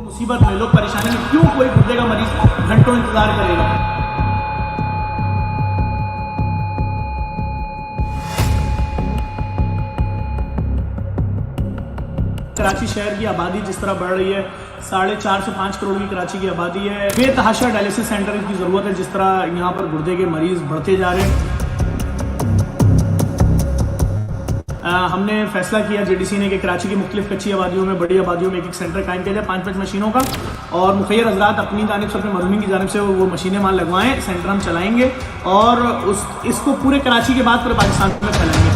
मुसीबत में, लोग परेशानी में, क्यों कोई गुर्दे का मरीज घंटों इंतजार करेगा। कराची शहर की आबादी जिस तरह बढ़ रही है, 4.5 से 5 करोड़ की कराची की आबादी है, बेतहाशा डायलिसिस सेंटर की ज़रूरत है। जिस तरह यहाँ पर गुर्दे के मरीज बढ़ते जा रहे हैं, हमने फैसला किया जेडीसी ने कि कराची की मुख्तलिफ कच्ची आबादियों में, बड़ी आबादियों में एक एक सेंटर कायम किया जाए 5-5 मशीनों का, और मुखैर हजरात अपनी जानिब से, अपने मजलूमी की जानिब से वो मशीनें माल लगवाएं। सेंटर हम चलाएंगे और इसको पूरे कराची के बाद पूरे पाकिस्तान में फैलाएंगे।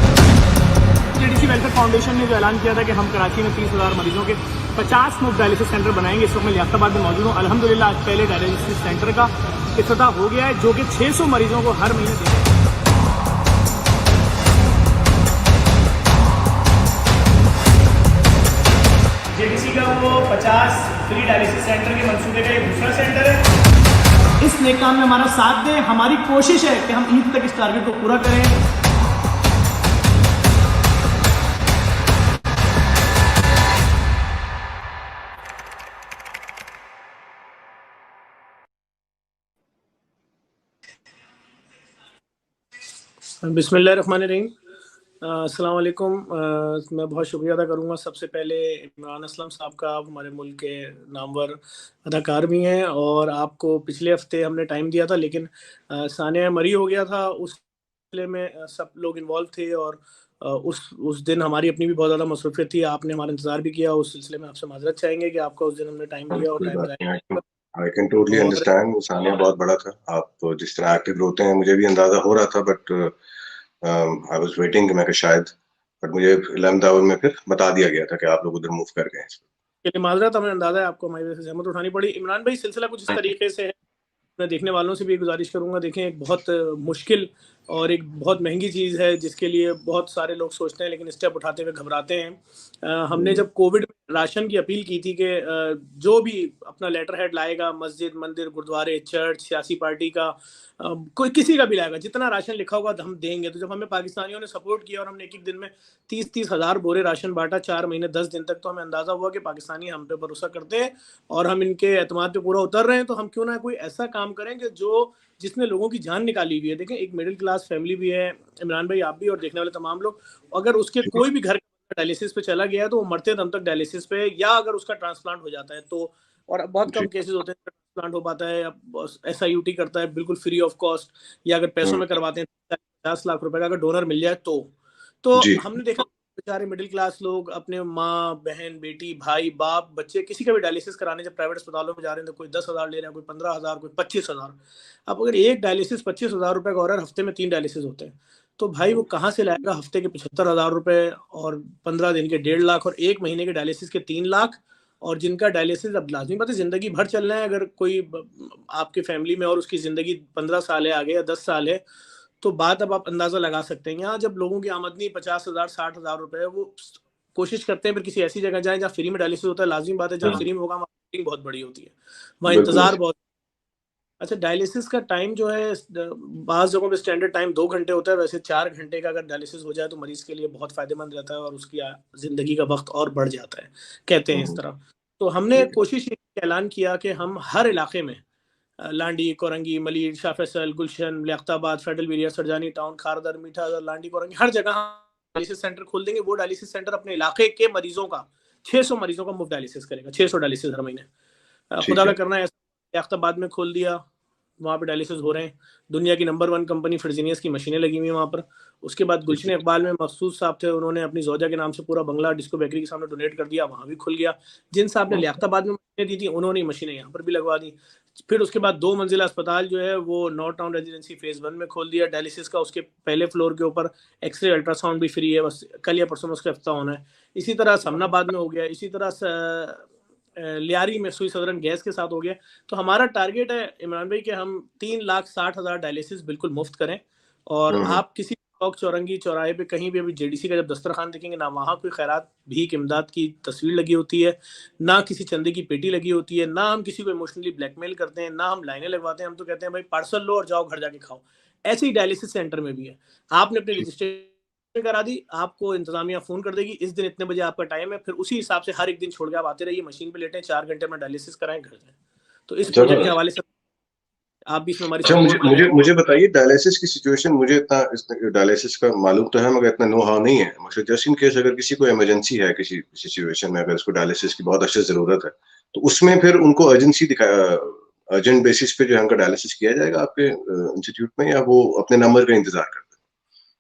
जेडीसी वेलफेयर फाउंडेशन ने जो ऐलान किया था कि हम कराची में 30,000 मरीजों के 50 मुफ्त डायलिसिस सेंटर बनाएंगे। इस वक्त मैं लियाकताबाद में मौजूद हूँ। अल्हम्दुलिल्लाह आज पहले डायलिसिस सेंटर का इफ्तिताह हो गया है, जो कि 600 मरीजों को हर महीने देगा। जेडीसी का वो 50 फ्री डायलिसिस सेंटर के मंसूबे का एक दूसरा सेंटर है। इस नेक काम में हमारा साथ दें। हमारी कोशिश है कि हम ईद तक इस टारगेट को पूरा करें। बिस्मिल्लाहिर्रहमानिर्रहीम। अस्सलाम वालेकुम। मैं बहुत शुक्रिया अदा करूँगा सबसे पहले इमरान असलम साहब का। आप हमारे मुल्क के नामवर अदाकार भी हैं और आपको पिछले हफ्ते हमने टाइम दिया था, लेकिन सानिया मरी हो गया था। उस सिलसिले में सब लोग इन्वॉल्व थे और उस दिन हमारी अपनी भी बहुत ज़्यादा मसरूफियत थी। आपने हमारा इंतज़ार भी किया। उस सिलसिले में आपसे माजरत चाहेंगे कि आपका उस दिन हमने टाइम दिया और कोई टाइम बात नहीं। ज़ाया। आई कैन टोटली और अंडरस्टैंड। वो सानिया बहुत बड़ा था। आप जिस तरह एक्टिव होते हैं मुझे भी अंदाजा हो रहा था, बट आई वाज वेटिंग मैं कि शायद, बट मुझे 11th आवर में फिर बता दिया गया था कि आप लोग उधर मूव कर गए। के लिए माजरत, हमें अंदाजा है आपको हमारी वजह से जहमत उठानी पड़ी। इमरान भाई, सिलसिला कुछ इस तरीके से है। मैं देखने वालों से भी गुजारिश करूंगा, देखें, एक बहुत मुश्किल और एक बहुत महंगी चीज़ है जिसके लिए बहुत सारे लोग सोचते हैं लेकिन स्टेप उठाते हुए घबराते हैं। हमने जब कोविड में राशन की अपील की थी कि जो भी अपना लेटर हेड लाएगा, मस्जिद, मंदिर, गुरुद्वारे, चर्च, सियासी पार्टी का, कोई किसी का भी लाएगा, जितना राशन लिखा होगा तो हम देंगे। तो जब हमें पाकिस्तानियों ने सपोर्ट किया और हमने एक एक दिन में 30-30 हज़ार बोरे राशन बांटा, 4 महीने 10 दिन तक, तो हमें अंदाज़ा हुआ कि पाकिस्तानी हम पे भरोसा करते हैं और हम इनके एतमाद पे पूरा उतर रहे हैं। तो हम क्यों ना कोई ऐसा काम करें कि जिसने लोगों की जान निकाली हुई है। देखें, एक मिडिल क्लास फैमिली भी है, इमरान भाई आप भी और देखने वाले तमाम लोग, अगर उसके कोई भी घर डायलिसिस पे चला गया है तो वो मरते दम तक डायलिसिस पे, या अगर उसका ट्रांसप्लांट हो जाता है तो, और बहुत कम केसेस होते हैं ट्रांसप्लांट हो पाता है, SIUT करता है बिल्कुल फ्री ऑफ कॉस्ट, या अगर पैसों में करवाते हैं 50 लाख रुपए का अगर डोनर मिल जाए तो जी हमने देखा बेचारे मिडिल क्लास लोग अपने माँ, बहन, बेटी, भाई, बाप, बच्चे, किसी का भी डायलिसिस कराने जब प्राइवेट अस्पतालों में जा रहे हैं तो कोई 10,000 ले रहा है, कोई 15,000, कोई 25,000। अब अगर एक डायलिसिस 25,000 रुपए का हो रहा है, हफ्ते में 3 डायलिसिस होते हैं, तो भाई वो कहाँ से लाएगा हफ्ते के 75,000 रुपए, और 15 दिन के 1.5 लाख, और एक महीने के डायलिसिस के 3 लाख। और जिनका डायलिसिस अब लाजमी बात है जिंदगी भर चलना है, अगर कोई आपकी फैमिली में और उसकी जिंदगी 15 साल है आगे या 10 साल है, तो बात अब आप अंदाजा लगा सकते हैं। यहाँ जब लोगों की आमदनी 50,000 60,000 रुपए है, वो कोशिश करते हैं फिर किसी ऐसी जगह जाएं जहाँ फ्री में डायलिसिस होता है। लाजमी बात है जहाँ फ्री में होगा वहाँ वेटिंग बहुत बड़ी होती है, वहाँ बिल्कुल। इंतजार बहुत। अच्छा, डायलिसिस का टाइम जो है, बाज़ जगहों पे स्टैंडर्ड टाइम 2 घंटे होता है, वैसे 4 घंटे का अगर डायलिसिस हो जाए तो मरीज़ के लिए बहुत फ़ायदेमंद रहता है और उसकी ज़िंदगी का वक़्त और बढ़ जाता है, कहते हैं इस तरह। तो हमने ठीक है। कोशिश ये ऐलान किया कि हम हर इलाके में, लांडी, कोरंगी, मलीर, शाह फैसल, गुलशन, लियाकताबाद, फेडरल वेरिया, सरजानी टाउन, खारदर, मीठा, लांडी, कोरंगी, हर जगह डायलिसिस सेंटर खोल देंगे। वो डायलिसिस सेंटर अपने इलाके के मरीजों का, 600 मरीजों का मुफ्त डायलिसिस करेगा। 600 डायलिसिस हर महीने। खुदा ठीक का है। करना है लियाकताबाद में खोल दिया, वहाँ पे डायलिसिस हो रहे हैं। दुनिया की नंबर 1 कंपनी फ्रिजीनियस की मशीनें लगी हुई हैं वहाँ पर। उसके बाद गुलशन इकबाल में मखसूस साहब थे, उन्होंने अपनी ज़ौजा के नाम से पूरा बंगला डिस्को बेकरी के सामने डोनेट कर दिया, वहाँ भी खुल गया। जिन साहब ने लियाकताबाद में मशीनें दी थी उन्होंने मशीनें यहाँ पर भी लगवा दी। फिर उसके बाद 2 मंजिला अस्पताल जो है वो नॉर्थ टाउन रेजिडेंसी फेज़ 1 में खोल दिया डायलिसिस का। उसके पहले फ्लोर के ऊपर एक्सरे अल्ट्रासाउंड भी फ्री है, बस कल या परसों में उसका इफ्तिताह होना है। इसी तरह समनाबाद में हो गया, इसी तरह लियारी में सुई सदरन गैस के साथ हो गया। तो हमारा टारगेट है इमरान भाई कि हम 3,60,000 डायलिसिस बिल्कुल मुफ्त करें। और हम्म। आप किसी चौक चौरंगी चौराहे पे कहीं भी अभी जेडीसी का जब दस्तरखान देखेंगे ना, वहाँ कोई खैरात भीख इमदाद की तस्वीर लगी होती है, ना किसी चंदे की पेटी लगी होती है, ना हम किसी को इमोशनली ब्लैकमेल करते हैं, ना हम लाइनें लगवाते हैं। हम तो कहते हैं भाई पार्सल लो और जाओ घर जाके खाओ। ऐसे ही डायलिसिस सेंटर में भी है। आपने अपने ठीक। रजिस्ट्रेशन करा दी, आपको इंतजामिया फ़ोन कर देगी, इस दिन इतने बजे आपका टाइम है, फिर उसी हिसाब से हर एक दिन छोड़ के आप आते रहिए, मशीन पे लेटें, 4 घंटे में डायलिसिस कराएँ, घर जाएँ। तो इस प्रोजेक्ट के जबरदस्त। हवाले से आप भी इसमें हमारी अच्छा, मुझे सपोर्ट मुझे करें। मुझे बताइए डायलिसिस की सिचुएशन, मुझे इतना डायलिसिस का मालूम तो है मगर इतना नो हाउ नहीं है मुझे। जस्ट इन केस अगर किसी को इमरजेंसी है किसी सिचुएशन में, अगर उसको डायलिसिस की बहुत अच्छी जरूरत है, तो उसमें फिर उनको अर्जेंट बेसिस पे जो है उनका डायलिसिस किया जाएगा आपके इंस्टीट्यूट में, या वो अपने नंबर का इंतजार करते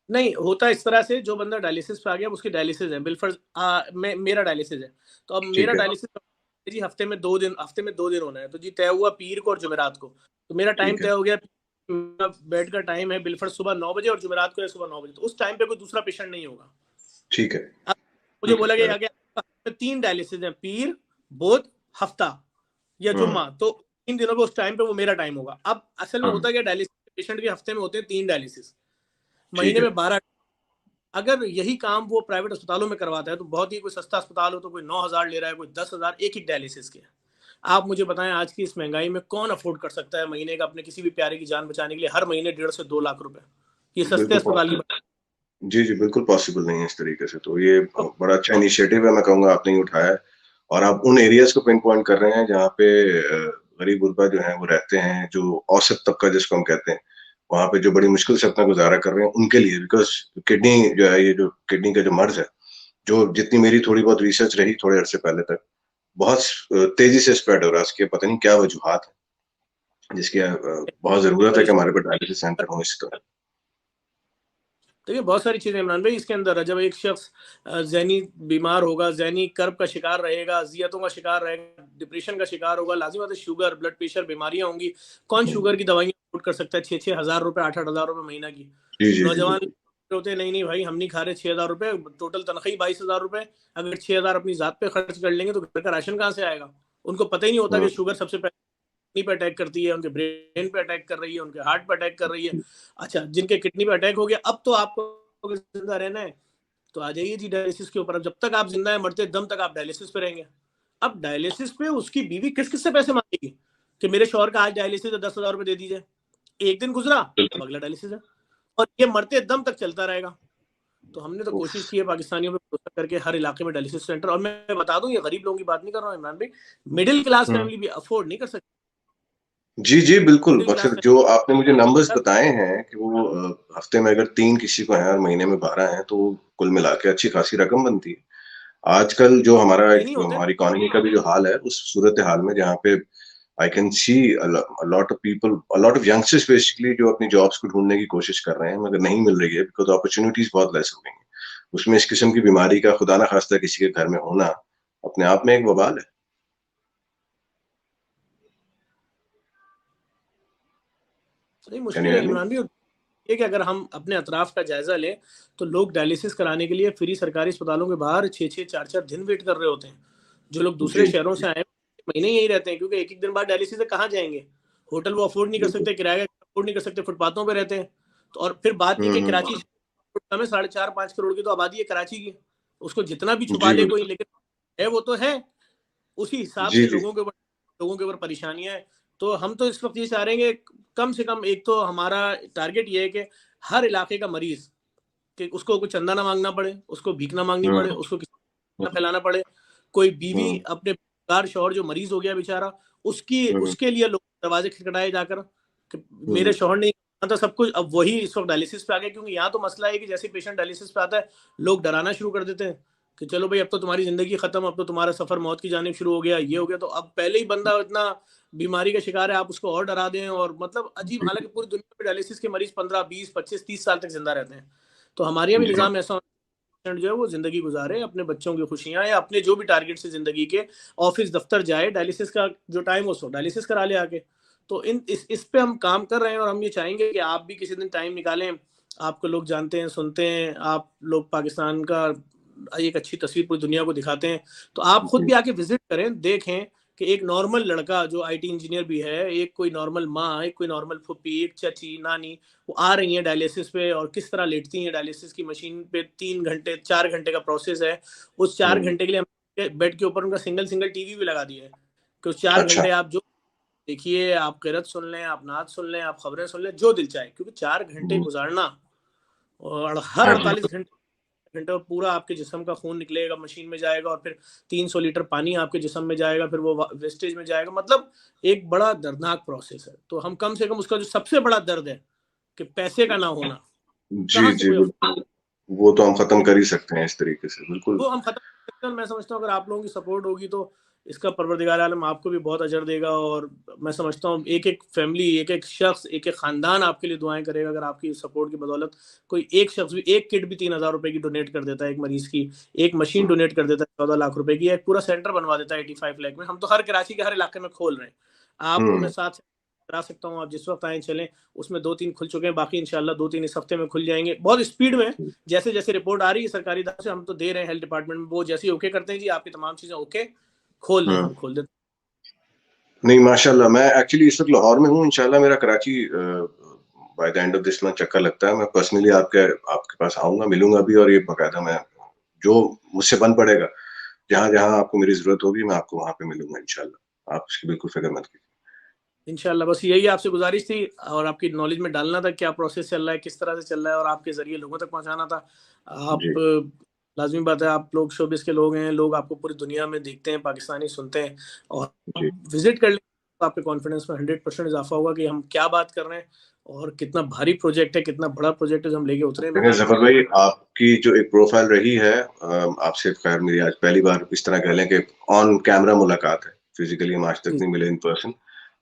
नहीं, होता इस तरह से, जो बंदा डायलिसिस पे आ गया, उसकी डायलिसिस है, बिलफर्ज़ मेरा डायलिसिस है। तो अब हैं? मेरा ठीक है। डायलिसिस जी हफ्ते में 2 दिन होना है। तो जी तय हुआ पीर को और जुमेरात को। तो मेरा टाइम ठीक तय है। हो गया, मेरा बेड का टाइम है बिलफर्ज़ सुबह 9 बजे और जुमेरात को है सुबह 9 बजे। तो उस टाइम पे कोई दूसरा पेशेंट नहीं होगा। ठीक है। अब मुझे ठीक है, बोला fair गया है। कि 3 डायलिसिस हैं, पीर, बुध, हफ्ता या हम्म। जुम्मा। तो इन दिनों पे उस टाइम पे वो मेरा टाइम होगा। अब असल में हम्म। होता क्या है, डायलिसिस पेशेंट के हफ्ते में होते हैं 3 डायलिसिस, ठीक महीने है। में 12। अगर यही काम वो प्राइवेट अस्पतालों में करवाता है, तो बहुत ही कोई सस्ता अस्पताल हो तो कोई 9,000 ले रहा है, कोई 10,000 एक डायलिसिस के। आप मुझे बताएं, आज की इस महंगाई में कौन अफोर्ड कर सकता है महीने का अपने किसी भी प्यारे की जान बचाने के लिए हर महीने 1.5 से 2 लाख रुपए? ये सस्ते बिल्कुल अस्पताल की बात जी, जी, बिल्कुल पॉसिबल नहीं है इस तरीके से। तो ये है। बड़ा अच्छा इनिशिएटिव है, मैं कहूँगा आपने ये उठाया है। और आप उन एरियाज़ को पिन पॉइंट कर रहे हैं जहाँ पे गरीब-गुरबा जो हैं वो रहते हैं, जो औसत तबका जिसको हम कहते हैं, वहाँ पे जो बड़ी मुश्किल से अपना गुज़ारा कर रहे हैं उनके लिए। बिकॉज़ किडनी जो है, ये जो किडनी का जो मर्ज़ है, जो जितनी मेरी थोड़ी बहुत रिसर्च रही थोड़े अरसे पहले तक, बहुत तेज़ी से स्प्रेड हो रहा है। उसके पता नहीं क्या वजूहात हैं, जिसकी बहुत ज़रूरत है कि हमारे पे डायलिसिस सेंटर हों इस तरह। देखिए, बहुत सारी चीज़ें इमरान भाई इसके अंदर है। जब एक शख्स ज़हनी बीमार होगा, ज़हनी कर्ब का शिकार रहेगा, अज़ियतों का शिकार रहेगा, डिप्रेशन का शिकार होगा, लाज़िम बात है शुगर, ब्लड प्रेशर बीमारियाँ होंगी। कौन शुगर की दवाइयाँ अफ़ोर्ड कर सकता है 6-6 हज़ार रुपए, 8-8 हज़ार रुपए महीना की? जी, जी, जी, नौजवान बिल्कुल। होते हैं, नहीं, नहीं भाई हम नहीं खा रहे 6,000 रुपए, टोटल तनख़्वाह ही 22,000 रुपए। अगर 6,000 अपनी ज़ात पे खर्च कर लेंगे तो घर का राशन कहाँ से आएगा? उनको पता ही नहीं होता कि हुँ, शुगर सबसे पहले किडनी पे अटैक करती है, उनके ब्रेन पे अटैक कर रही है, उनके हार्ट पे अटैक कर रही है। अच्छा, जिनके किडनी पे अटैक हो गया, अब तो आपको अगर ज़िंदा रहना है, तो आ जाइए जी डायलिसिस के ऊपर। अब जब तक आप ज़िंदा हैं, मरते दम तक आप डायलिसिस पे रहेंगे। अब डायलिसिस पे उसकी बीवी किस-किस से पैसे माँगेगी कि मेरे शौहर का आज डायलिसिस है, 10,000 रुपए दे दीजिए। 1 दिन गुज़रा, अब बिल्कुल। अगला डायलिसिस है और ये मरते दम तक चलता रहेगा। तो हमने तो कोशिश उफ़! की है पाकिस्तानियों पे भरोसा करके हर इलाके में डायलिसिस सेंटर। और मैं बता दूँ, ये गरीब लोगों की बात नहीं कर रहा हूँ इमरान भाई, मिडल क्लास हुँ। फैमिली भी अफ़ोर्ड नहीं कर सकती। जी, जी, बिल्कुल। मिडल और क्लास फिर जो आपने मुझे नंबर्स फैमिली बताए हैं कि वो हफ्ते में अगर 3 किसी को हैं और महीने में 12 हैं, तो कुल मिला के अच्छी खासी रकम बनती है। आजकल जो हमारा 3 ही होते हैं। हमारी इकोनॉमी का भी जो हाल है, उस सूरत-ए-हाल में जहाँ पे I can see a lot of people, a lot of youngsters basically जो अपनी जॉब्स को ढूँढने की कोशिश कर रहे हैं, मगर नहीं मिल रही है बिकॉज़ अपॉर्च्युनिटीज़ बहुत लेस हो गई हैं। उसमें इस किस्म की बीमारी का खुदा ना खास्ता किसी के घर में होना, अपने आप में एक वबाल है। नहीं, कैन यू मुश्किल है हियर मी? इमरान भाई। ये कि अगर हम अपने अतराफ का जायजा लें, तो लोग डायलिसिस कराने के लिए फ्री सरकारी अस्पतालों के बाहर 6-6 4-4 दिन वेट कर रहे होते हैं। जो लोग दूसरे जी, शहरों से आए हैं, महीने यहीं रहते हैं, क्योंकि एक-एक दिन बाद डायलिसिस से कहाँ जाएँगे? होटल वो अफ़ोर्ड नहीं कर बिल्कुल। सकते, किराया अफ़ोर्ड नहीं कर सकते, फुटपाथों पे रहते हैं। तो और फिर बात ये हुँ, कि हुँ। कराची में 4.5-5 करोड़ की तो आबादी है कराची की। उसको जितना भी छुपा जी, ले कोई, बिल्कुल। लेकिन है वो तो है। उसी हिसाब जी, से जी। लोगों के ऊपर परेशानियाँ हैं। तो हम तो इस वक़्त ये चाह रहे हैं कि कम से कम एक तो हमारा टारगेट ये है कि हर इलाके का मरीज़, कि उसको कोई चंदा ना माँगना पड़े, उसको भीख ना माँगनी हुँ, पड़े, उसको किसी हुँ, को ना फैलाना पड़े। कोई बीवी हुँ, अपने बेकार शौहर जो मरीज़ हो गया बेचारा, उसकी हुँ, उसके लिए लोग दरवाज़े खटखटाए जाकर कि मेरे हुँ। शौहर ने कहा था सब कुछ। अब वही इस वक़्त डायलिसिस पे आ गए, क्योंकि यहाँ तो मसला है कि जैसे ही पेशेंट डायलिसिस पे आता है, लोग डराना शुरू कर देते हैं कि चलो भई अब तो तुम्हारी ज़िंदगी खत्म, अब तो तुम्हारा सफ़र मौत की जानिब शुरू हो गया, ये हो गया। तो अब पहले ही बंदा इतना बीमारी का शिकार है, आप उसको और डरा दें, और मतलब अजीब। जी, हालाँकि पूरी दुनिया में डायलिसिस के मरीज़ 15, 20, 25, 30 साल तक ज़िंदा रहते हैं। तो हमारे यहाँ भी जी, निज़ाम ऐसा जो है वो ज़िंदगी गुज़ारे, अपने बच्चों की खुशियाँ या अपने जो भी टारगेट्स है ज़िंदगी के, ऑफ़िस दफ़्तर जाए, डायलिसिस का जो टाइम हो सो डायलिसिस करा ले आके। तो इन इस पे हम काम कर रहे हैं, और हम ये चाहेंगे कि आप भी किसी दिन टाइम निकालें। आपको लोग जानते हैं, सुनते हैं, आप लोग पाकिस्तान का एक अच्छी तस्वीर पूरी दुनिया को दिखाते हैं। तो आप खुद जी। भी आके विज़िट करें, देखें कि एक नॉर्मल लड़का जो आईटी इंजीनियर भी है, एक कोई नॉर्मल माँ, एक कोई नॉर्मल फूफी, एक चाची, नानी, वो आ रही हैं डायलिसिस पे और किस तरह लेटती हैं डायलिसिस की मशीन पे। 3 घंटे 4 घंटे का प्रोसेस है। उस 4 हुँ। घंटे के लिए हमने बेड के ऊपर उनका सिंगल टीवी भी लगा दिया है कि उस 4 अच्छा। घंटे आप जो देखिए, आप क़िरात सुन लें, आप नात सुन लें, आप खबरें सुन लें, जो दिल चाहे। क्योंकि 4 घंटे हुँ। गुज़ारना और हर हाँ जी। 48 घंटे घंटे में पूरा आपके जिस्म का खून निकलेगा, मशीन में जाएगा और फिर 300 लीटर पानी आपके जिस्म में जाएगा, फिर वो वेस्टेज में जाएगा। मतलब एक बड़ा दर्दनाक प्रोसेस है। तो हम कम से कम उसका जो सबसे बड़ा दर्द है कि पैसे का ना होना, जी, कहाँ से जी, कोई बिल्कुल। वो तो हम खत्म कर ही सकते हैं इस तरीके से, बिल्कुल। वो हम खत्म कर सकते हैं। मैं समझता हूँ अगर आप लोगों की सपोर्ट होगी तो इसका परवरदिगार आलम आपको भी बहुत अजर देगा। और मैं समझता हूँ एक एक फैमिली, एक एक शख्स, एक एक खानदान आपके लिए दुआएं करेगा अगर आपकी सपोर्ट की बदौलत कोई एक शख्स भी, एक किट भी 3,000 रुपए की डोनेट कर देता है एक मरीज की, एक मशीन डोनेट कर देता है 14 लाख रुपए की, एक पूरा सेंटर बनवा देता है 85 लाख में। हम तो हर कराची के हर इलाके में खोल रहे हैं। आपको मैं हुँ, साथ करा सकता हूँ, आप जिस वक्त आए चलें। उसमें 2-3 खुल चुके हैं, बाकी इंशाल्लाह 2-3 इस हफ्ते में खुल जाएंगे बहुत स्पीड में। जैसे जैसे रिपोर्ट आ रही है सरकारी तरफ से हम तो दे रहे हैं हेल्थ डिपार्टमेंट में, वो जैसे ही ओके करते हैं जी आपकी तमाम चीजें ओके, खोल दें, हुँ। हम खोल देते नहीं, माशाल्लाह, मैं एक्चुअली इस वक़्त लाहौर में हूँ, इंशाल्लाह मेरा Karachi by the end of this month चक्कर लगता है। मैं पर्सनली आपके पास आऊँगा, मिलूँगा भी, और ये बाकायदा मैं जो मुझसे बन पड़ेगा, जहाँ-जहाँ आपको मेरी ज़रूरत होगी, मैं आपको वहाँ पे मिलूँगा इंशाल्लाह। आप उसकी बिल्कुल फ़िक्र मत कीजिए। हैं इंशाल्लाह। बस यही आपसे गुजारिश थी और आपकी नॉलेज में डालना था क्या प्रोसेस चल रहा है, किस तरह से चल रहा है और आपके जरिए लोगों तक पहुंचाना था। जी, आप लाजमी बात है, आप लोग शोबिस के लोग हैं, लोग आपको पूरी दुनिया में देखते हैं, पाकिस्तानी सुनते हैं और जी। विजिट कर लें तो आपके कॉन्फिडेंस में 100% इजाफा होगा कि हम क्या बात कर रहे हैं और कितना भारी प्रोजेक्ट है, कितना बड़ा प्रोजेक्ट है जो हम लेके उतरे हैं देखिए मैदान में। ज़फ़र भाई, आपकी जो एक प्रोफ़ाइल रही है, आपसे ख़ैर मेरी आज पहली बार इस तरह कह लें कि ऑन कैमरा मुलाकात है। फ़िज़िकली हम आज तक जी नहीं मिले इन पर्सन,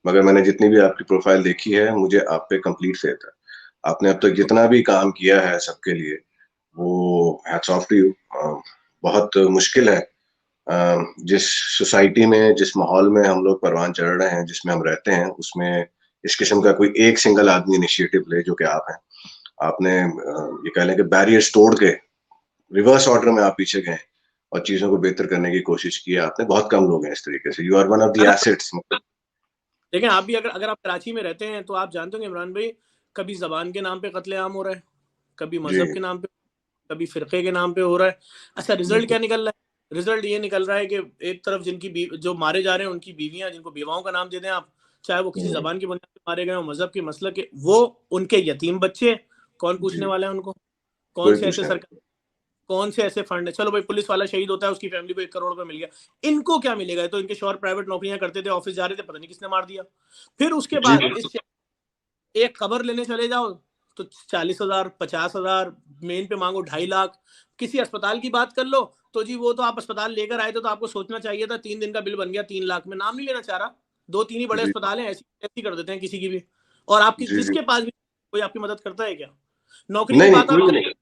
मगर मैंने जितनी भी आपकी प्रोफ़ाइल देखी है, मुझे आप पे कंप्लीट फ़ेथ है। आपने अब तक जितना भी काम किया है सबके लिए, वो हैट्स ऑफ टू यू। बहुत मुश्किल है, जिस सोसाइटी में, जिस माहौल में हम लोग परवान चढ़ रहे हैं, जिसमें हम रहते हैं, उसमें इस किस्म का कोई एक सिंगल आदमी इनिशिएटिव ले, जो कि आप हैं। आपने ये कह लें कि बैरियर्स तोड़ के रिवर्स ऑर्डर में आप पीछे गए और चीज़ों को बेहतर करने की कोशिश की है आपने। बहुत कम लोग हैं इस तरीके से। You are one of the अरे एसेट्स, मतलब। देखें, आप भी अगर अगर आप कराची में रहते हैं तो आप जानते होंगे इमरान भाई, कभी ज़बान के नाम पे कत्लेआम हो रहा है, कभी जी, मज़हब के नाम पे, कभी फ़िरक़े के नाम पे हो रहा है। अच्छा रिज़ल्ट बिल्कुल। क्या निकल रहा है? रिज़ल्ट ये निकल रहा है कि एक तरफ जिनकी जो मारे जा रहे हैं उनकी बीवियाँ, जिनको बेवाओं का नाम दे दें आप, चाहे वो किसी हुँ, ज़बान की बुनियाद पे मारे गए हों, मज़हब के मसलक के, वो उनके यतीम बच्चे, कौन पूछने जी, वाला है उनको? कौन कोई से ऐसे पूछने सरकार, वाला कौन से ऐसे फंड है? चलो भाई पुलिस वाला शहीद होता है, उसकी फैमिली को 1 करोड़ रुपए मिल गया। इनको क्या मिलेगा? ये तो इनके शौहर प्राइवेट नौकरियाँ करते थे, ऑफ़िस जा रहे थे, पता नहीं किसने मार दिया। फिर उसके जी, बाद इस एक खबर लेने चले जाओ तो 40,000 50,000, मेन पे मांगो 2.5 लाख। किसी अस्पताल की बात कर लो तो जी वो तो आप अस्पताल लेकर आए थे तो आपको सोचना चाहिए था, 3 दिन का बिल बन गया 3 लाख में। नाम नहीं लेना चाह रहा, 2-3 ही बड़े जी, अस्पताल हैं, ऐसी ऐसी कर देते हैं किसी की भी। और आपकी जी, जी। जिसके पास भी कोई आपकी मदद करता है क्या? नौकरी की नहीं, नहीं, बात आप कोई भी करें, नहीं।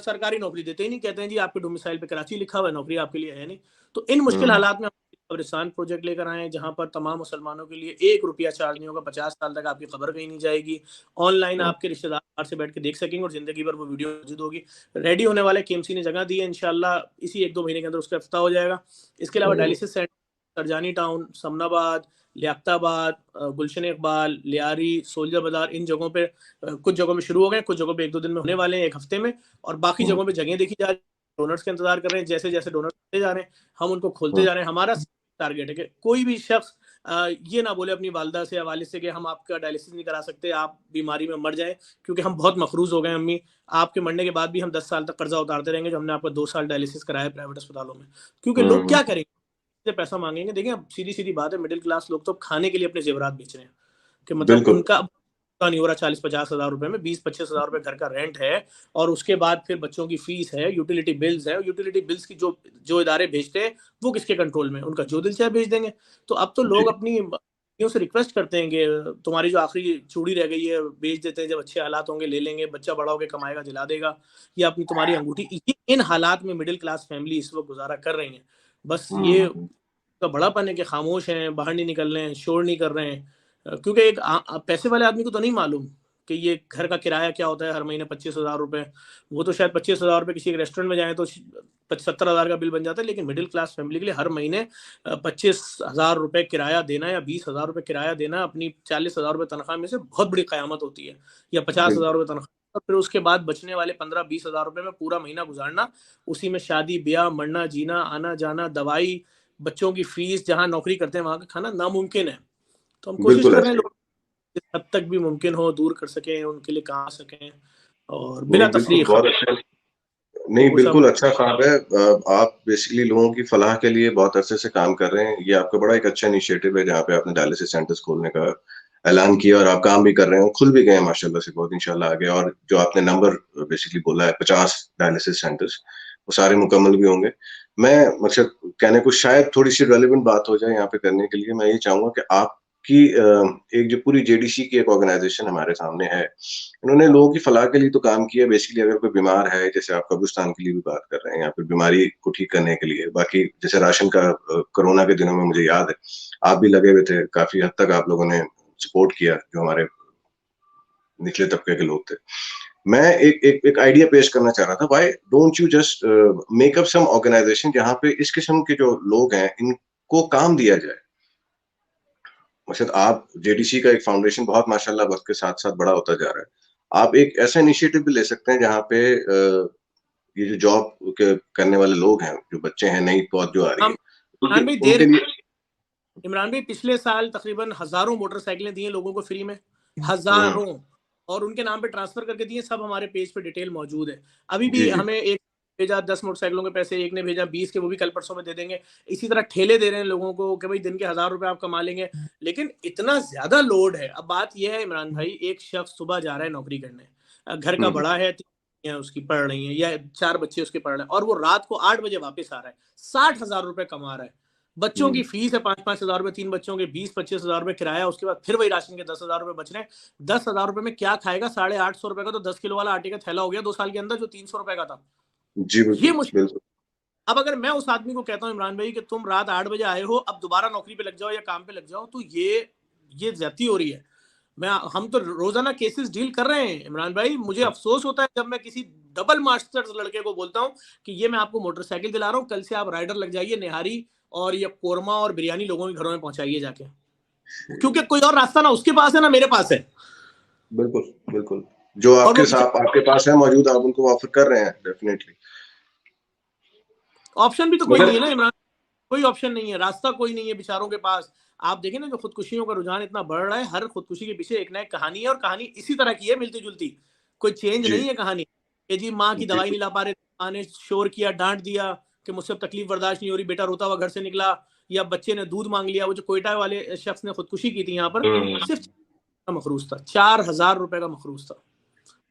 सरकारी नौकरी देते ही नहीं, कहते हैं जी आपके डोमिसाइल पे कराची लिखा हुआ है, नौकरी आपके लिए है नहीं। तो इन मुश्किल हुँ, हालात में हम कब्रिस्तान प्रोजेक्ट लेकर आए हैं जहाँ पर तमाम मुसलमानों के लिए 1 रुपया चार्ज नहीं होगा, 50 साल तक आपकी खबर कहीं नहीं जाएगी। ऑनलाइन हुँ, आपके रिश्तेदार बाहर से बैठ के देख सकेंगे और ज़िंदगी भर वो वीडियो मौजूद होगी। रेडी होने वाले केएमसी ने जगह दी है, इंशाल्लाह इसी 1-2 महीने के अंदर उसका इफ्तिताह हो जाएगा। इसके अलावा हुँ, dialysis centre Surjani town, Samanabad, Liaquatabad, Gulshan Iqbal, Lyari, soldier Bazaar, इन जगहों पे कुछ जगहों में शुरू हो गए, कुछ जगहों पे 1-2 दिन में होने वाले हैं, 1 हफ्ते में। और बाकी हुँ, जगहों पे जगह देखी जा रही है, डोनर्स का इंतज़ार कर रहे हैं। जैसे-जैसे डोनर्स आते जा रहे हैं, हम उनको खोलते हुँ, जा रहे हैं। हमारा टारगेट है कि कोई भी शख्स ये ना बोले अपनी वालिदा से या वालिद से कि हम आपका डायलिसिस नहीं करा सकते, आप बीमारी में मर जाएँ, क्योंकि हम बहुत मखरूज़ हो गए हैं अम्मी, आपके मरने के बाद भी हम 10 साल तक कर्ज़ा उतारते रहेंगे, जो हमने आपका 2 साल डायलिसिस कराया है प्राइवेट अस्पतालों में। क्योंकि हुँ, लोग हुँ, क्या करेंगे? से पैसा माँगेंगे। देखिए, अब सीधी-सीधी बात है, मिडल क्लास लोग तो अब खाने के लिए अपने ज़ेवरात बेच रहे हैं, कि मतलब बिल्कुल। उनका अब का नहीं हो रहा 40-50 हज़ार रुपए में, 20-25 हज़ार रुपए घर का रेंट है और उसके बाद फिर बच्चों की फीस है, यूटिलिटी बिल्स है, यूटिलिटी बिल्स की जो जो इदारे भेजते हैं, वो किसके कंट्रोल में है? उनका जो दिल चाहे भेज देंगे। तो अब तो जी, लोग अपनी बीवियों से रिक्वेस्ट करते हैं कि तुम्हारी जो आखिरी चूड़ी रह गई है, बेच देते हैं, जब अच्छे हालात होंगे ले लेंगे, बच्चा बड़ा होके कमाएगा, दिला देगा, या अपनी तुम्हारी अंगूठी। ये इन हालात में मिडल क्लास फैमिली इस वक़्त गुज़ारा कर रही हैं। बस ये हुँ, का बड़ापन है कि खामोश हैं, बाहर नहीं निकल रहे हैं, शोर नहीं कर रहे हैं। क्योंकि एक पैसे वाले आदमी को तो नहीं मालूम कि ये घर का किराया क्या होता है हर महीने 25,000 रुपए। वो तो शायद 25,000 रुपए किसी एक रेस्टोरेंट में जाएँ तो 70,000 का बिल बन जाता है, लेकिन मिडिल क्लास फैमिली के लिए हर महीने 25,000 रुपए किराया देना या 20,000 रुपए किराया देना अपनी 40,000 रुपए तनख्वाह में से बहुत बड़ी कयामत होती है, या 50,000 बिल्कुल। रुपए तनख्वाह। और फिर उसके बाद बचने वाले 15-20,000 रुपए में पूरा महीना गुज़ारना, उसी में शादी, ब्याह, मरना, जीना, आना-जाना, दवाई, बच्चों की फीस, जहाँ नौकरी करते हैं वहाँ का खाना नामुमकिन है। तो हम कोशिश बिल्कुल कर रहे हैं ऐसे ही। लोग जिस हद तक भी मुमकिन हो दूर कर सकें, उनके लिए कमा सकें और बिला नहीं, बिल्कुल, तफरीक। बहुत अच्छा। नहीं, वो सब। बिल्कुल अच्छा ख्वाब है। आप बेसिकली लोगों की फलाह के लिए बहुत अरसे से काम कर रहे हैं। ये आपका बड़ा एक अच्छा इनिशिएटिव है जहाँ पे आपने डायलिसिस सेंटर्स खोलने का ऐलान किया और आप काम भी कर रहे हैं, खुल भी गए हैं माशाल्लाह से बहुत, इंशाल्लाह आगे। और जो आपने नंबर बेसिकली बोला है 50 डायलिसिस सेंटर्स, वो सारे मुकम्मल भी होंगे। मैं मकसद कहने को शायद थोड़ी सी रेलेवेंट बात हो जाए यहाँ पे करने के लिए, मैं ये चाहूंगा कि आपकी एक जो पूरी जेडीसी की एक ऑर्गेनाइजेशन हमारे सामने है, इन्होंने लोगों की फलाह के लिए तो काम किया। बेसिकली अगर कोई बीमार है, जैसे आप कब्रिस्तान के लिए भी बात कर रहे हैं, या फिर बीमारी को ठीक करने के लिए, बाकी जैसे राशन का कोरोना के दिनों में मुझे याद है आप भी लगे हुए थे, काफी हद तक आप लोगों ने सपोर्ट किया जो हमारे निचले तबके के लोग थे। मैं एक आइडिया पेश करना चाह रहा था, why don't you just make up some organisation जहां पे इस किस्म के जो लोग हैं इनको काम दिया जाए। मकसद आप जेडीसी का एक फाउंडेशन बहुत माशाल्लाह वक्त के साथ साथ बड़ा होता जा रहा है। आप एक ऐसा इनिशिएटिव भी ले सकते हैं जहाँ पे ये जो जॉब करने वाले लोग हैं, जो बच्चे हैं, नई पौध जो आ रही हम है, इमरान भाई उनके लिए। इमरान भाई पिछले साल तकरीबन हजारों मोटरसाइकिलें दी हैं लोगों को फ्री में, हम्म, हजारों, और उनके नाम पे ट्रांसफर करके दिए। सब हमारे पेज पे डिटेल मौजूद है। अभी भी जी जी। हमें एक भेजा 10 मोटरसाइकिलों के पैसे, एक ने भेजा 20 के, वो भी कल परसों में दे देंगे। इसी तरह ठेले दे रहे हैं लोगों को कि भाई दिन के 1000 रुपए आप कमा लेंगे। लेकिन इतना ज्यादा लोड है। अब बात यह है इमरान भाई, एक शख्स सुबह जा रहा है नौकरी करने, घर का हम्म, बड़ा है, उसकी पढ़ रही है, या 4 बच्चे उसके पढ़ रहे हैं, और वो रात को 8 बजे वापस आ रहा है, 60,000 रुपए कमा रहा है। बच्चों की हम्म, फीस है 5-5 हजार रुपए, 3 बच्चों के 20-25 हजार रुपए किराया, उसके बाद फिर वही राशन के 10 हजार रुपए बच रहे हैं। 10 हजार रुपए में क्या खाएगा? 850 रुपए का तो 10 किलो वाला आटे का थैला हो गया 2 साल के अंदर, जो 300 रुपए का था। जी ये बिल्कुल मुश्किल। बिल्कुल। अब अगर मैं उस आदमी को कहता हूँ इमरान भाई कि तुम रात 8 बजे आए हो, अब दोबारा नौकरी पे लग जाओ या काम पे लग जाओ, तो ये ज्यादती हो रही है। हम तो रोजाना केसेस डील कर रहे हैं इमरान भाई। मुझे अफसोस होता है जब मैं किसी डबल मास्टर्स लड़के को बोलता हूँ कि ये मैं आपको मोटरसाइकिल दिला रहा हूँ, कल से आप राइडर लग जाइए, निहारी और ये कोरमा और बिरयानी लोगों के घरों में पहुंचाइए जाके, क्योंकि कोई और रास्ता ना उसके पास है ना मेरे पास है। बिल्कुल बिल्कुल। जो और आपके वो साथ आपके पास है मौजूद, आप उनको ऑफर कर रहे हैं डेफिनेटली। ऑप्शन भी तो कोई नहीं मगर है ना इमरान, कोई ऑप्शन नहीं है, रास्ता कोई नहीं है बेचारों के पास। आप देखें ना, जो खुदकुशियों का रुझान इतना बढ़ रहा है, हर खुदकुशी के पीछे एक ना एक कहानी है, और कहानी इसी तरह की है, मिलती जुलती। कोई चेंज जी नहीं है कहानी कि जी माँ की जी दवाई नहीं ला पा रहे, माँ ने शोर किया, डांट दिया कि मुझसे तकलीफ बर्दाश्त नहीं हो रही, बेटा रोता हुआ घर से निकला, या बच्चे ने दूध मांग लिया। वो जो कोयटा वाले शख्स ने खुदकुशी की थी यहाँ पर, हम्म, सिर्फ का मखरूज था, 4,000 रुपए का मखरूज था।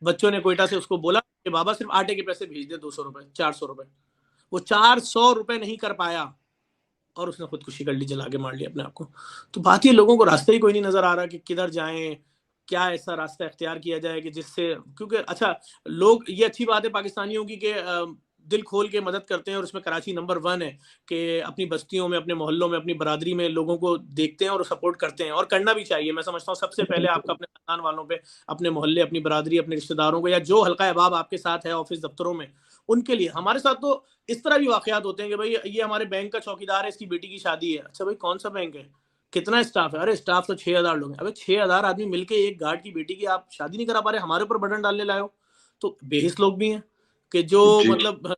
बच्चों ने कोयटा से उसको बोला कि बाबा सिर्फ आटे के पैसे भेज दे, 200 रुपए, 400 रुपए। वो 400 रुपए नहीं कर पाया, और उसने खुदकुशी कर ली, जला के मार लिया अपने आप को। तो बात ये, लोगों को रास्ता ही कोई नहीं नजर आ रहा कि किधर जाएं, क्या ऐसा रास्ता इख्तियार किया जाए कि जिससे, क्योंकि अच्छा, लोग, ये अच्छी बात है पाकिस्तानियों की कि दिल खोल के मदद करते हैं, और उसमें कराची नंबर 1 है कि अपनी बस्तियों में, अपने मोहल्लों में, अपनी बरादरी में लोगों को देखते हैं और सपोर्ट करते हैं, और करना भी चाहिए। मैं समझता हूँ सबसे पहले आपका अपने खानदान वालों पे, अपने मोहल्ले, अपनी बरादरी, अपने रिश्तेदारों को, या जो हल्का अहबाब आपके साथ है ऑफिस दफ्तरों में, उनके लिए। हमारे साथ तो इस तरह भी वाकयात होते हैं कि भाई ये हमारे बैंक का चौकीदार है, इसकी बेटी की शादी है। अच्छा भाई, कौन सा बैंक है, कितना स्टाफ है? अरे स्टाफ तो 6,000 लोग हैं। अबे 6,000 आदमी मिलके एक गार्ड की बेटी की आप शादी नहीं करा पा रहे, हमारे ऊपर बटन डालने लाए हो। तो बेहिस लोग भी हैं कि जो जी। मतलब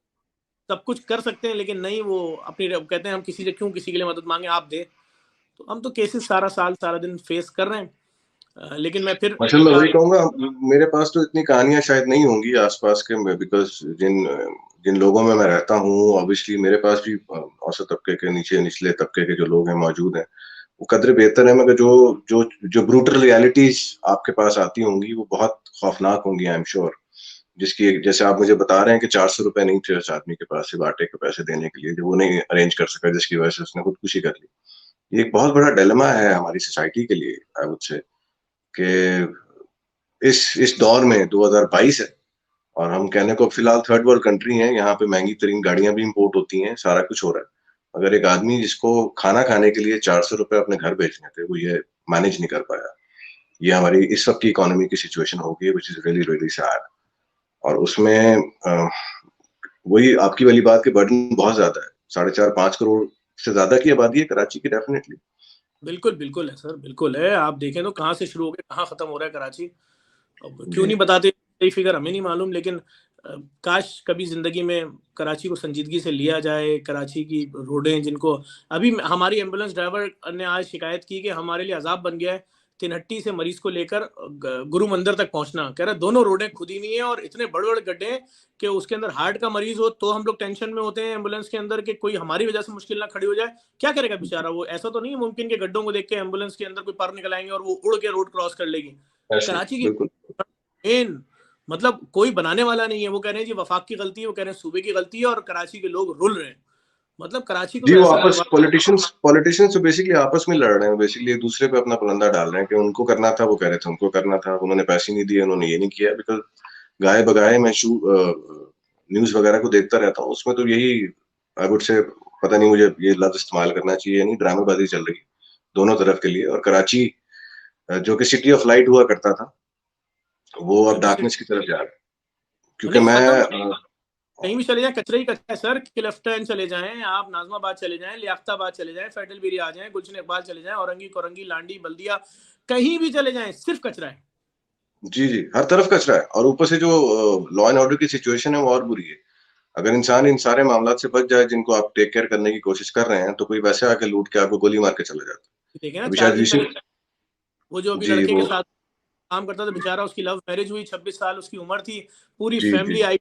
सब कुछ कर सकते हैं, लेकिन नहीं, वो अपनी कहते हैं हम किसी से क्यों किसी के लिए मदद मांगे, आप दे। तो हम तो केसेस सारा साल सारा दिन फेस कर रहे हैं। लेकिन मैं फिर माशाल्लाह वही कहूंगा, मेरे पास तो इतनी कहानियां शायद नहीं होंगी आसपास के में, बिकॉज जिन जिन लोगों में मैं रहता हूँ, ऑब्वियसली मेरे पास भी औसत तबके के, नीचे निचले तबके के जो लोग हैं मौजूद हैं। वो कदर बेहतर है, मगर जो जो जो ब्रूटल रियलिटीज आपके पास आती होंगी वो बहुत खौफनाक होंगी, आई एम श्योर। जिसकी, जैसे आप मुझे बता रहे हैं कि 400 रुपए नहीं थे उस आदमी के पास सिर्फ आटे के पैसे देने के लिए, जो वो नहीं अरेंज कर सका, जिसकी वजह से उसने खुदकुशी कर ली। ये एक बहुत बड़ा डिलेमा है हमारी सोसाइटी के लिए, आई वुड से, कि इस दौर में 2022 है, और हम कहने को फिलहाल थर्ड वर्ल्ड कंट्री है, यहाँ पे महंगी तरीन गाड़ियां भी इंपोर्ट होती हैं, सारा कुछ हो रहा है, मगर एक आदमी जिसको खाना खाने के लिए 400 रुपए अपने घर भेजने थे, वो ये मैनेज नहीं कर पाया। ये हमारी इस वक्त की इकोनॉमी की सिचुएशन हो गई है, which is really really sad. और उसमें वही आपकी वाली बात के बर्डन बहुत ज्यादा है। 4.5-5 करोड़ से ज्यादा की आबादी है कराची की, डेफिनेटली। बिल्कुल बिल्कुल है सर, बिल्कुल है। आप देखें तो कहाँ से शुरू हो गया, कहाँ खत्म हो रहा है कराची। अब क्यों जी नहीं बताते, सही फिगर हमें नहीं मालूम, लेकिन काश कभी जिंदगी में कराची को संजीदगी से लिया जाए। कराची की रोडें, जिनको अभी हमारी एम्बुलेंस ड्राइवर ने आज शिकायत की कि हमारे लिए अजाब बन गया है, तिनहट्टी से मरीज को लेकर गुरु मंदिर तक पहुंचना, कह रहा दोनों रोडें खुदी नहीं है और इतने बड़े बड़े गड्ढे हैं कि उसके अंदर हार्ट का मरीज हो तो हम लोग टेंशन में होते हैं एम्बुलेंस के अंदर कि कोई हमारी वजह से मुश्किल ना खड़ी हो जाए। क्या करेगा बेचारा वो? ऐसा तो नहीं है मुमकिन के गड्ढों को देख के एम्बुलेंस के अंदर कोई पर निकल आएंगे और वो उड़ के रोड क्रॉस कर लेगी। कराची की बिल्कुल मेन मतलब कोई बनाने वाला नहीं है। वो कह रहे हैं जी वफाक की गलती है, वो कह रहे हैं सूबे की गलती है और कराची के लोग रुल रहे हैं। मतलब कराची को जी, तो वो ऐसा आपस बर्बाद। पॉलिटिशियंस तो बेसिकली आपस में लड़ रहे हैं, बेसिकली एक दूसरे पे अपना पलंदा डाल रहे हैं कि उनको करना था, वो कह रहे थे उनको करना था, उन्होंने पैसे नहीं दिए, उन्होंने ये नहीं किया। बिकॉज गाय बगाए मैं न्यूज वगैरह को देखता रहता हूँ, उसमें तो यही आई वुड से, पता नहीं मुझे ये लफ्ज इस्तेमाल करना चाहिए नहीं, ड्रामेबाजी चल रही दोनों तरफ के लिए। और कराची जो कि सिटी ऑफ लाइट हुआ करता था, वो अब बिल्कुल डार्कनेस की तरफ जा रहा है। क्योंकि नहीं खत्म। मैं कहीं भी चले जाएं कचरा ही कचरा है सर। क्लिफ्टन चले जाएं आप, नाजमाबाद चले जाएं, लियाकताबाद चले जाएं, फेडरल बेरी आ जाएं, गुलशन इकबाल चले जाएं, औरंगी कोरंगी लांडी बल्दिया, कहीं भी चले जाएं सिर्फ कचरा है। जी, जी, हर तरफ कचरा है। और ऊपर से जो लॉ एंड ऑर्डर की सिचुएशन है वो और बुरी है। अगर इंसान इन सारे मामलात से बच जाए जिनको आप टेक केयर करने की कोशिश कर रहे हैं, तो कोई वैसे आके लूट के आपको गोली मार के चला जाता है। देखे ना अभी 4 शायद दिन पहले रिसेंट वो जो अभी जी, लड़के के वो साथ काम करता था बेचारा, उसकी लव मैरिज हुई, 26 साल उसकी उम्र थी, पूरी जी, जी, फैमिली आई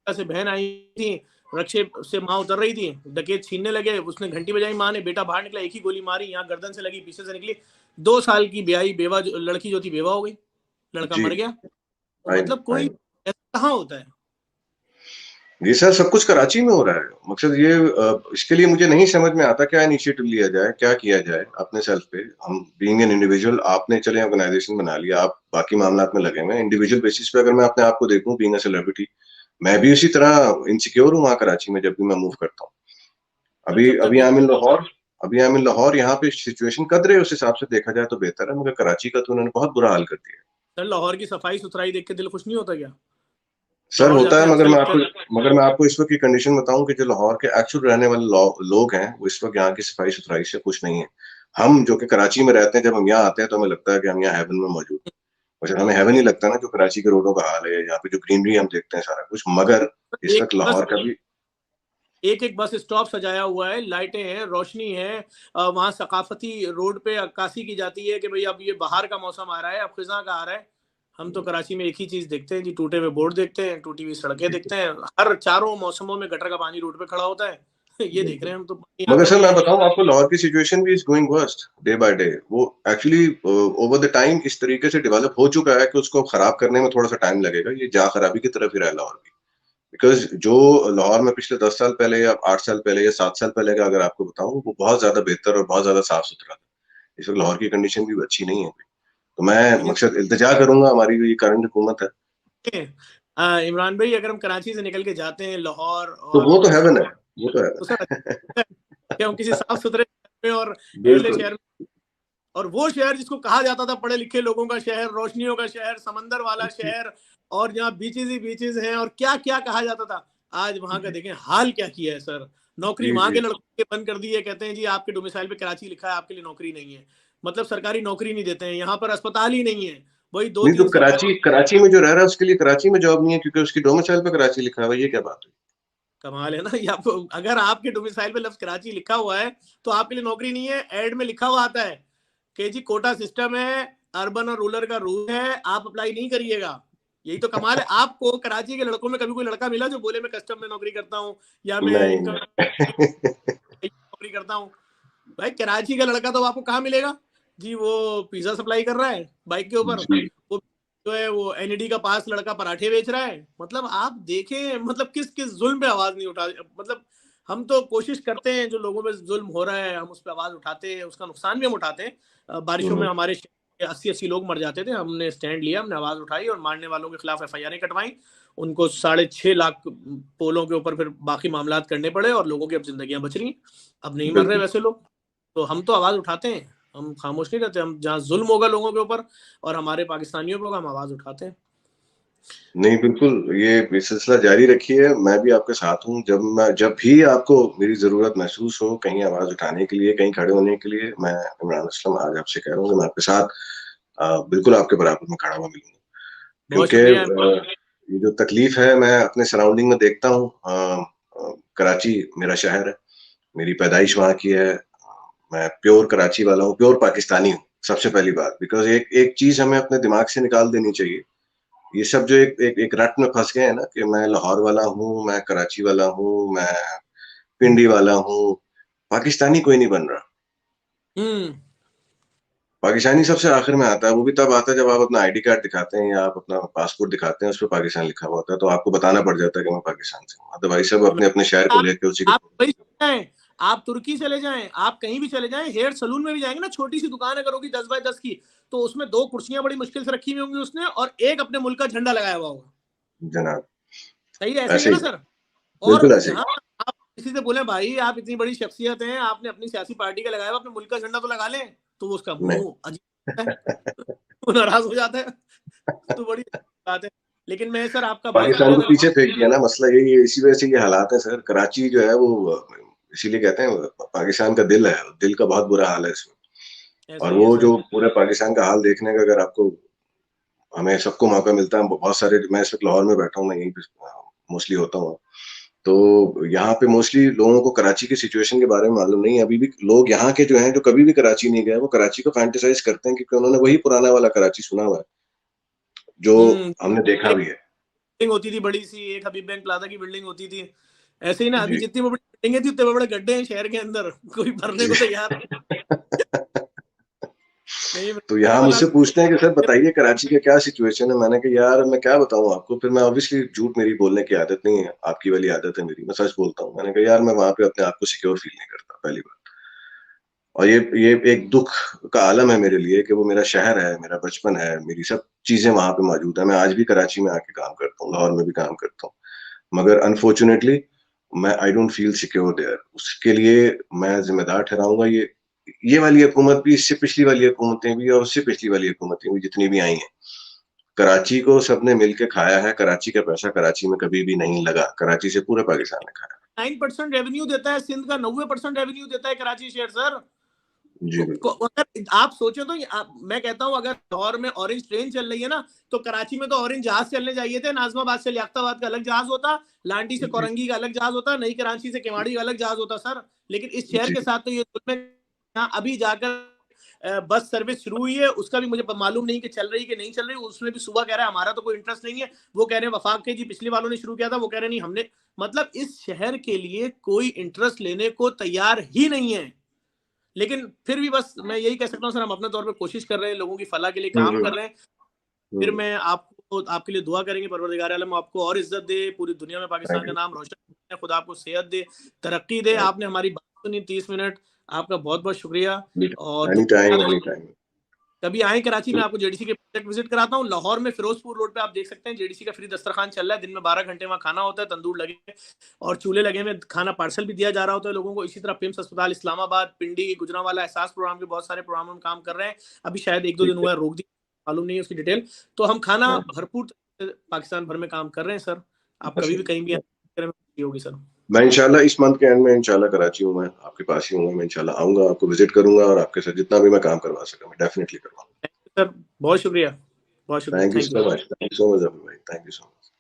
से, बहन आई थी, रक्षे से माँ उतर रही थी, डकैत छीनने लगे, उसने घंटी बजाई, माँ ने, बेटा बाहर निकला, एक ही गोली मारी, यहाँ गर्दन से लगी, पीछे से निकली, 2 साल की ब्याही बेवा लड़की जो थी बेवा हो गई, लड़का जी, मर गया। तो आई नो, मतलब आई कोई नो। ऐसा कहाँ होता है? ये सर सब कुछ कराची में हो रहा है। मकसद ये इसके लिए मुझे नहीं समझ में आता क्या इनिशिएटिव लिया जाए, क्या किया जाए अपने सेल्फ पे। हम बीइंग एन इंडिविजुअल, आपने चले ऑर्गेनाइजेशन बना लिया, आप बाकी मामलात में लगे हुए हैं। इंडिविजुअल बेसिस पे अगर मैं अपने आप को देखूं बीइंग अ सेलिब्रिटी, मैं भी उसी तरह इनसिक्योर हूँ वहाँ कराची में जब भी मैं मूव करता हूँ। सर अभी जब तक अभी ये आई एम इन लाहौर, अभी आई एम इन लाहौर, यहाँ पे सिचुएशन कदरे है, उस हिसाब से देखा जाए तो बेहतर है, मगर कराची का तो उन्होंने बहुत बुरा हाल कर दिया है। सर लाहौर की सफाई सुथराई देख के दिल खुश नहीं होता क्या? सर लाहौर होता जाते है, हैं मगर अक्सर मैं लगता आपको है। मगर मैं आपको इस वक्त की कंडीशन बताऊं कि जो लाहौर के एक्चुअल रहने वाले लोग हैं, वो इस वक्त यहाँ की सफाई सुथराई से खुश नहीं है। हम जो कि कराची में रहते हैं, जब हम यहाँ आते हैं तो हमें लगता है कि हम यहाँ हेवन में मौजूद हैं। वैसे हमें हेवन ही लगता है ना, जो कराची के रोडों का हाल है, यहाँ पे जो ग्रीनरी हम देखते हैं सारा कुछ। मगर इस एक वक्त बस लाहौर का भी एक एक बस स्टॉप सजाया हुआ है, लाइटें हैं, रोशनी है, वहाँ सकाफती रोड पे अक्कासी की जाती है कि भाई अब ये बाहर का मौसम आ रहा है, अब खिजा का आ रहा है। हम तो कराची में एक ही चीज देखते हैं जी, टूटे हुए बोर्ड देखते हैं, टूटी हुई सड़कें देखते हैं, हर चारों मौसमों में गटर का पानी रोड पे खड़ा होता है। ये देख रहे हैं हम तो, पानी मगर आता सर नहीं मैं है। बताऊं आपको, लाहौर की सिचुएशन भी is going worst day by day. वो एक्चुअली ओवर द टाइम इस तरीके से डेवलप हो चुका है कि उसको खराब करने में थोड़ा सा टाइम लगेगा। ये जा खराबी की तरफ ही रहा है लाहौर की। बिकॉज जो लाहौर में पिछले 10 साल पहले या 8 साल पहले या 7 साल पहले का अगर आपको बताऊं, वो बहुत ज्यादा बेहतर और बहुत ज्यादा साफ सुथरा था। इस वक्त लाहौर की कंडीशन भी अच्छी नहीं है। तो मैं लेकिन मकसद इल्तिजा करूंगा, हमारी जो ये करंट हुकूमत है, इमरान भाई अगर हम कराची से निकल के जाते हैं लाहौर तो और वो तो हेवन है, पिशावर, वो तो तो सर है। अच्छा है कि हम किसी साफ सुथरे शहर में और ऐसे बिल्कुल। शहर में, और वो शहर जिसको कहा जाता था पढ़े लिखे लोगों का शहर, रोशनियों का शहर, समंदर वाला शहर, और जहाँ बीचेज ही बीचेज हैं और क्या क्या कहा जाता था, आज वहां का देखें हाल क्या किया है सर। नौकरी जी, वहां जी। के लड़कों के बंद कर दी है, कहते हैं जी आपके डोमिसाइल पे कराची लिखा है, आपके लिए नौकरी नहीं है। मतलब सरकारी नौकरी नहीं देते हैं, यहाँ पर अस्पताल ही नहीं है, वही दो नहीं तो तीन सरकारी। कराची कराची में जो रह रहा है उसके लिए कराची में जॉब नहीं है, क्योंकि उसकी डोमिसाइल पे कराची लिखा हुआ है। ये क्या बात हुई? कमाल है ना ये। आपको अगर आपके डोमिसाइल पे लफ्ज कराची लिखा हुआ है तो आपके लिए नौकरी नहीं है। एड में लिखा हुआ आता है कि जी कोटा सिस्टम है, अर्बन और रूरल का रूल है, आप अप्लाई नहीं करिएगा। यही तो कमाल है। आपको कराची के लड़कों में कभी कोई लड़का मिला जो बोले मैं कस्टम में नौकरी करता हूँ या मैं नहीं, इनकम नहीं। नौकरी करता हूँ? भाई कराची का लड़का तो आपको कहाँ मिलेगा जी? वो पिज्जा सप्लाई कर रहा है बाइक के ऊपर, जी। वो जो है वो एनईडी का पास लड़का पराठे बेच रहा है। मतलब आप देखें, मतलब किस किस जुल्म पे आवाज नहीं उठा। मतलब हम तो कोशिश करते हैं, जो लोगों पे जुल्म हो रहा है हम उस पर आवाज उठाते हैं, उसका नुकसान भी हम उठाते हैं। बारिशों में हमारे 80-80 लोग मर जाते थे, हमने स्टैंड लिया, हमने आवाज उठाई और मारने वालों के खिलाफ एफआईआर कटवाई। उनको 6.5 लाख पोलों के ऊपर फिर बाकी मामला करने पड़े और लोगों की अब जिंदगियां बच रही। अब नहीं मर रहे बिल्कुल। वैसे लोग। तो हम तो आवाज उठाते हैं, हम खामोश नहीं रहते। हम जहाँ जुल्म होगा लोगों के ऊपर और हमारे पाकिस्तानियों पे होगा, हम आवाज उठाते हैं। नहीं, बिल्कुल, ये सिलसिला जारी रखिए, मैं भी आपके साथ हूँ। जब भी आपको मेरी ज़रूरत महसूस हो, कहीं आवाज़ उठाने के लिए, कहीं खड़े होने के लिए, मैं इमरान असलम आज आपसे कह रहा हूँ कि मैं आपके साथ बिल्कुल आपके बराबर में खड़ा हुआ मिलूँगा। बहुत क्योंकि शुक्रिया। ये जो तकलीफ़ है, मैं अपने सराउंडिंग में देखता हूँ। कराची मेरा शहर है, मेरी पैदाइश वहाँ की है। मैं प्योर कराची वाला हूँ, प्योर पाकिस्तानी हूँ, सबसे पहली बात, बिकॉज एक चीज हमें अपने दिमाग से निकाल देनी चाहिए। ये सब जो एक रट में फंस गए हैं ना कि मैं लाहौर वाला हूँ, मैं कराची वाला हूँ, मैं पिंडी वाला हूँ, पाकिस्तानी कोई नहीं बन रहा। पाकिस्तानी सबसे आखिर में आता है, वो भी तब आता है जब आप अपना आईडी कार्ड दिखाते हैं या आप अपना पासपोर्ट दिखाते हैं, उस पर पाकिस्तान लिखा हुआ होता है, तो आपको बताना पड़ जाता है कि मैं पाकिस्तान से हूँ। अदरवाइज सब अपने अपने शहर को लेकर उसी आप के। वही जाएं, आप तुर्की चले जाएं, आप कहीं भी चले जाएं, हेयर सलून में भी जाएंगे ना, छोटी सी दुकान अगर होगी 10 बाय 10 की, तो उसमें 2 कुर्सियां बड़ी मुश्किल से रखी हुई होंगी उसने, और एक अपने मुल्क का झंडा लगाया हुआ होगा। जनाब सही है, ऐसे ही है ऐसे ना ही, सर? और बिल्कुल ऐसे ही। जहां आप किसी से बोले भाई आप इतनी बड़ी शख्सियत हैं, आपने अपनी सियासी पार्टी का लगाया हुआ, अपने मुल्क का झंडा तो लगा लें, तो वो उसका नहीं। मुंह अजीब है, वो नाराज हो जाता है। तो बड़ी बात है। लेकिन मैं सर आपका बहुत पाकिस्तान शुक्रिया को अदा पीछे फेंक दिया ना, मसला यही है, इसी वजह से ये हालात है सर। कराची जो है वो, इसीलिए कहते हैं पाकिस्तान का दिल है, दिल का बहुत बुरा हाल है इसमें। ऐसा और ही है वो सर। जो पूरे पाकिस्तान का हाल देखने का अगर आपको, हमें सबको मौका मिलता है, बहुत सारे, मैं इस वक्त लाहौर में बैठा हूँ, मैं यहीं पे मोस्टली होता हूँ, तो यहाँ पे मोस्टली लोगों को कराची की सिचुएशन के बारे में मालूम नहीं है। अभी भी लोग यहाँ के जो हैं, जो कभी भी कराची नहीं गए, वो कराची को फैंटेसाइज करते हैं क्योंकि उन्होंने वही पुराना वाला कराची सुना हुआ है जो हमने देखा भी है। बिल्डिंग होती थी बड़ी सी, एक हबीब बैंक प्लाजा की बिल्डिंग होती थी। ऐसे ही ना, अभी जी। जितनी बड़ी बिल्डिंगें थी उतने बड़े गड्ढे हैं शहर के अंदर, कोई भरने जी। को तैयार नहीं। तो यहाँ बना मुझसे पूछते हैं कि सर बताइए कराची का क्या सिचुएशन है। मैंने कहा यार मैं क्या बताऊं आपको, फिर मैं ऑब्वियसली, झूठ मेरी बोलने की आदत नहीं है, आपकी वाली आदत है मेरी, मैं सच बोलता हूँ। मैंने कहा यार मैं वहां पे अपने आप को सिक्योर फील नहीं करता, पहली बात। और ये एक दुख का आलम है मेरे लिए कि वो मेरा शहर है, मेरा बचपन है, मेरी सब चीजें वहां पे मौजूद है। मैं आज भी कराची में आके काम करता हूँ, लाहौर में भी काम करता हूँ, मगर अनफॉर्चुनेटली मैं I don't feel secure there. उसके लिए मैं जिम्मेदार ठहराऊंगा ये वाली हुकूमत भी, इससे पिछली वाली हुकूमतें भी, और उससे पिछली वाली हुकूमतें भी, जितनी भी आई हैं। कराची को सबने मिलके खाया है, कराची का पैसा कराची में कभी भी नहीं लगा, कराची से पूरे पाकिस्तान ने खाया। 9% रेवेन्यू देता है, सिंध का 90% रेवेन्यू देता है कराची शहर सर। जी बिल्कुल। अगर आप सोचो तो मैं कहता हूं, अगर लाहौर में ऑरेंज ट्रेन चल रही है ना, तो कराची में तो ऑरेंज जहाज चलने चाहिए थे। नाजमाबाद से लियाकताबाद का अलग जहाज होता, लांडी से जी कोरंगी का अलग जहाज होता, नई कराची से केवाड़ी का अलग जहाज होता सर। लेकिन इस शहर जी। के साथ तो ये अभी जाकर बस सर्विस शुरू हुई है, उसका भी मुझे मालूम नहीं कि चल रही कि नहीं चल रही। उसमें भी सुबह कह रहा है हमारा तो कोई इंटरेस्ट नहीं है, वो कह रहे हैं वफाक के जी पिछले वालों ने शुरू किया था, वो कह रहे नहीं हमने। मतलब इस शहर के लिए कोई इंटरेस्ट लेने को तैयार ही नहीं है। लेकिन फिर भी बस मैं यही कह सकता हूँ सर, हम अपने तौर पे कोशिश कर रहे हैं, लोगों की फलाह के लिए काम कर रहे हैं। फिर हम्म। मैं आपको, आपके लिए दुआ करेंगे, परवरदिगार आलम आपको और इज्जत दे, पूरी दुनिया में पाकिस्तान थैंक का यू। नाम रोशन करे, खुदा आपको सेहत दे, तरक्की दे। आपने हमारी बात सुनी 30 मिनट, आपका बहुत बहुत शुक्रिया। और एनी टाइम, एनी टाइम। कभी आए कराची में, आपको जेडीसी के प्रोजेक्ट विजिट कराता हूँ। लाहौर में फिरोजपुर रोड पे आप देख सकते हैं, जेडीसी का फ्री दस्तरखान चल रहा है, दिन में 12 घंटे वहाँ खाना होता है, तंदूर लगे और चूल्हे लगे हुए, खाना पार्सल भी दिया जा रहा होता है लोगों को। इसी तरह पिम्स अस्पताल इस्लामाबाद, पिंडी, गुजरांवाला एहसास प्रोग्राम के बहुत सारे प्रोग्राम हम काम कर रहे हैं। अभी शायद 1-2 दिन ठीक है। हुआ है, रोक दी, मालूम नहीं है उसकी डिटेल। तो हम खाना हाँ, भरपूर पाकिस्तान भर में काम कर रहे हैं सर। आप कभी भी अच्छा। कहीं भी होगी सर। मैं इंशाल्लाह इस मंथ के एंड में इंशाल्लाह कराची हूँ, मैं आपके पास ही हूँ, मैं इंशाल्लाह आऊंगा, आपको विजिट करूंगा और आपके साथ जितना भी मैं काम करवा सका मैं डेफिनेटली करवाऊंगा। सर बहुत शुक्रिया, बहुत शुक्रिया, thank you thank you. So much, thank you so much अभी भाई, थैंक यू सो मच।